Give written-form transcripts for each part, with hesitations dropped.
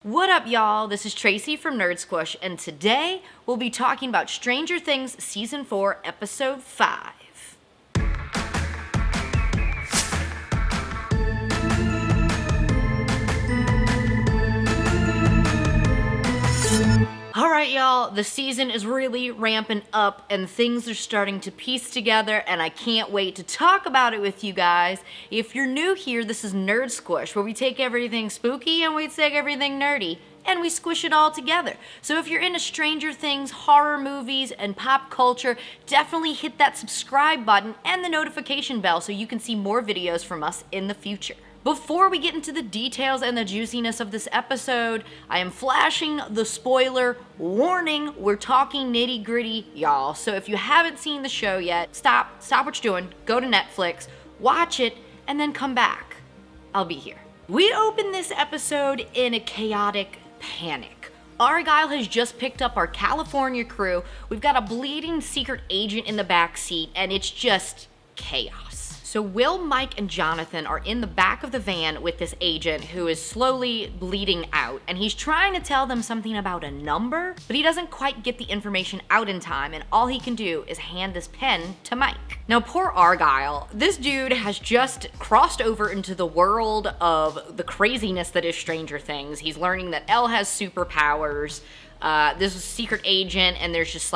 What up, y'all? This is Tracy from Nerd Squish, and today we'll be talking about Stranger Things Season 4, Episode 5. Alright, y'all, the season is really ramping up and things are starting to piece together, and I can't wait to talk about it with you guys. If you're new here, this is Nerd Squish, where we take everything spooky and we take everything nerdy, and we squish it all together. So if you're into Stranger Things, horror movies, and pop culture, definitely hit that subscribe button and the notification bell so you can see more videos from us in the future. Before we get into the details and the juiciness of this episode, I am flashing the spoiler warning. We're talking nitty gritty, y'all. So if you haven't seen the show yet, stop what you're doing, go to Netflix, watch it, and then come back. I'll be here. We open this episode in a chaotic panic. Argyle has just picked up our California crew. We've got a bleeding secret agent in the back seat, and it's just chaos. So Will, Mike, and Jonathan are in the back of the van with this agent who is slowly bleeding out, and he's trying to tell them something about a number, but he doesn't quite get the information out in time, and all he can do is hand this pen to Mike. Now, poor Argyle, this dude has just crossed over into the world of the craziness that is Stranger Things. He's learning that Elle has superpowers, this is a secret agent, and there's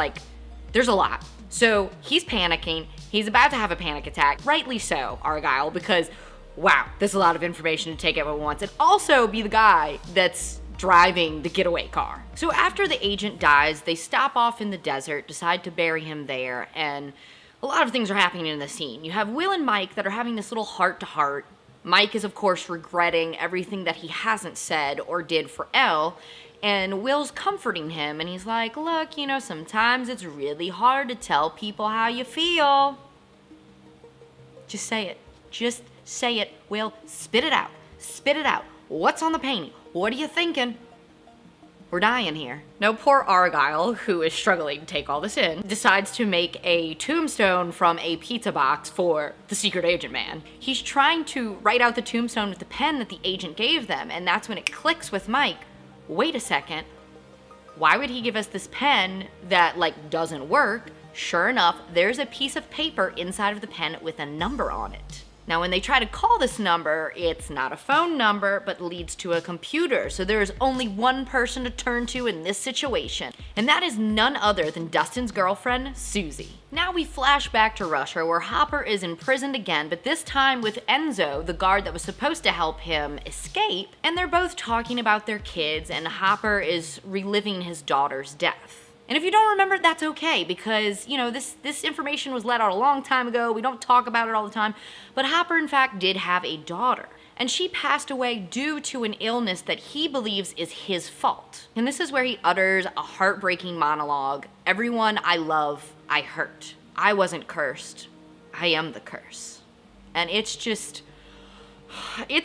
a lot. So he's panicking. He's about to have a panic attack. Rightly so, Argyle, because wow, there's a lot of information to take at once. And also be the guy that's driving the getaway car. So after the agent dies, they stop off in the desert, decide to bury him there, and a lot of things are happening in the scene. You have Will and Mike that are having this little heart-to-heart. Mike is, of course, regretting everything that he hasn't said or did for Elle. And Will's comforting him, and he's like, look, sometimes it's really hard to tell people how you feel. Just say it. Just say it, Will. Spit it out. Spit it out. What's on the painting? What are you thinking? We're dying here. Now, poor Argyle, who is struggling to take all this in, decides to make a tombstone from a pizza box for the secret agent man. He's trying to write out the tombstone with the pen that the agent gave them, and that's when it clicks with Mike. Wait a second, why would he give us this pen that, doesn't work? Sure enough, there's a piece of paper inside of the pen with a number on it. Now, when they try to call this number, it's not a phone number, but leads to a computer. So there is only one person to turn to in this situation, and that is none other than Dustin's girlfriend, Susie. Now we flash back to Russia, where Hopper is imprisoned again, but this time with Enzo, the guard that was supposed to help him escape, and they're both talking about their kids, and Hopper is reliving his daughter's death. And if you don't remember, that's okay, because, this information was let out a long time ago. We don't talk about it all the time. But Hopper, in fact, did have a daughter. And she passed away due to an illness that he believes is his fault. And this is where he utters a heartbreaking monologue. Everyone I love, I hurt. I wasn't cursed. I am the curse. And it's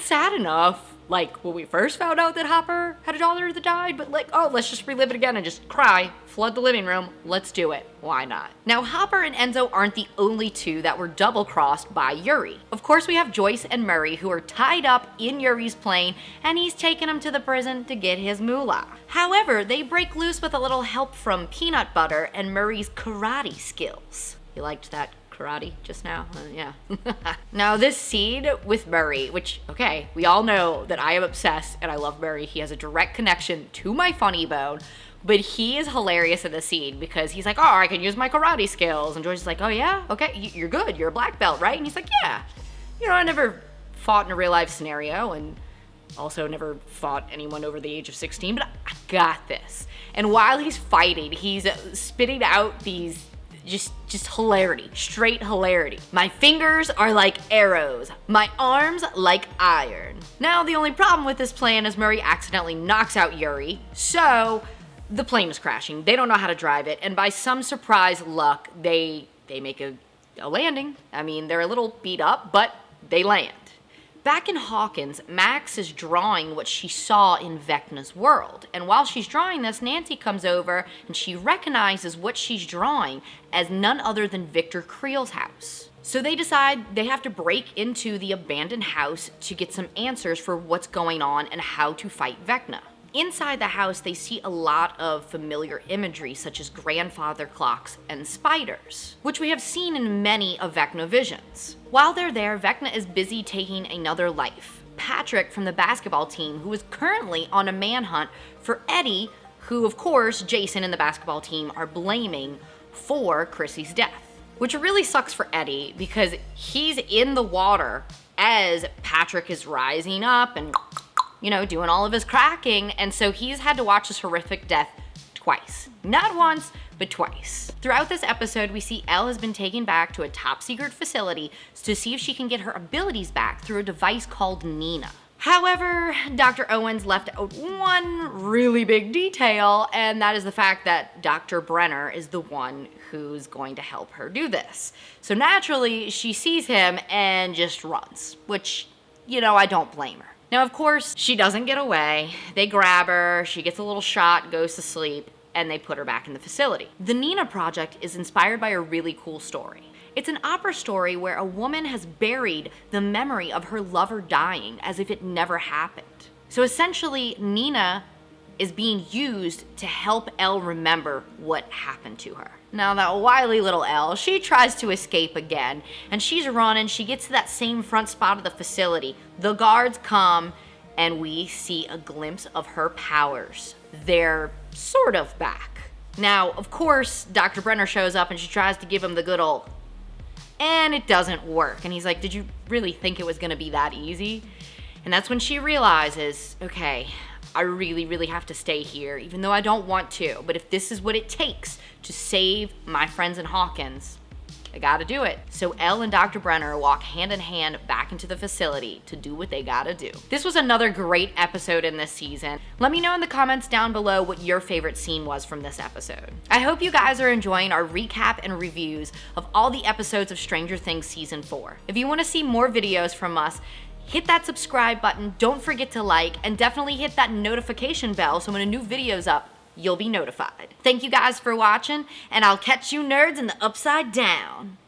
sad enough. When we first found out that Hopper had a daughter that died, but let's just relive it again and just cry, flood the living room, let's do it. Why not? Now, Hopper and Enzo aren't the only two that were double-crossed by Yuri. Of course, we have Joyce and Murray, who are tied up in Yuri's plane, and he's taking them to the prison to get his moolah. However, they break loose with a little help from Peanut Butter and Murray's karate skills. You liked that karate just now? Yeah. Now, this scene with Murray, which, okay, we all know that I am obsessed and I love Murray. He has a direct connection to my funny bone, but he is hilarious in the scene because he's like, oh, I can use my karate skills. And George is like, oh yeah? Okay, you're good. You're a black belt, right? And he's like, yeah. I never fought in a real life scenario and also never fought anyone over the age of 16, but I got this. And while he's fighting, he's spitting out these just hilarity, straight hilarity. My fingers are like arrows, my arms like iron. Now, the only problem with this plan is Murray accidentally knocks out Yuri, so the plane is crashing. They don't know how to drive it, and by some surprise luck, they make a landing. I mean, they're a little beat up, but they land. Back in Hawkins, Max is drawing what she saw in Vecna's world. And while she's drawing this, Nancy comes over and she recognizes what she's drawing as none other than Victor Creel's house. So they decide they have to break into the abandoned house to get some answers for what's going on and how to fight Vecna. Inside the house, they see a lot of familiar imagery, such as grandfather clocks and spiders, which we have seen in many of Vecna visions. While they're there, Vecna is busy taking another life. Patrick from the basketball team, who is currently on a manhunt for Eddie, who of course Jason and the basketball team are blaming for Chrissy's death. Which really sucks for Eddie because he's in the water as Patrick is rising up and, doing all of his cracking, and so he's had to watch this horrific death twice. Not once, but twice. Throughout this episode, we see Elle has been taken back to a top secret facility to see if she can get her abilities back through a device called Nina. However, Dr. Owens left out one really big detail, and that is the fact that Dr. Brenner is the one who's going to help her do this. So naturally, she sees him and just runs, which, I don't blame her. Now, of course, she doesn't get away. They grab her, she gets a little shot, goes to sleep, and they put her back in the facility. The Nina Project is inspired by a really cool story. It's an opera story where a woman has buried the memory of her lover dying as if it never happened. So essentially, Nina is being used to help Elle remember what happened to her. Now that wily little Elle, she tries to escape again, and she's running, she gets to that same front spot of the facility. The guards come, and we see a glimpse of her powers. They're sort of back. Now, of course, Dr. Brenner shows up and she tries to give him the good old, and it doesn't work. And he's like, did you really think it was gonna be that easy? And that's when she realizes, okay, I really, really have to stay here, even though I don't want to. But if this is what it takes to save my friends in Hawkins, I gotta do it. So Elle and Dr. Brenner walk hand in hand back into the facility to do what they gotta do. This was another great episode in this season. Let me know in the comments down below what your favorite scene was from this episode. I hope you guys are enjoying our recap and reviews of all the episodes of Stranger Things Season 4. If you wanna see more videos from us, hit that subscribe button, don't forget to like, and definitely hit that notification bell so when a new video's up, you'll be notified. Thank you guys for watching, and I'll catch you nerds in the upside down.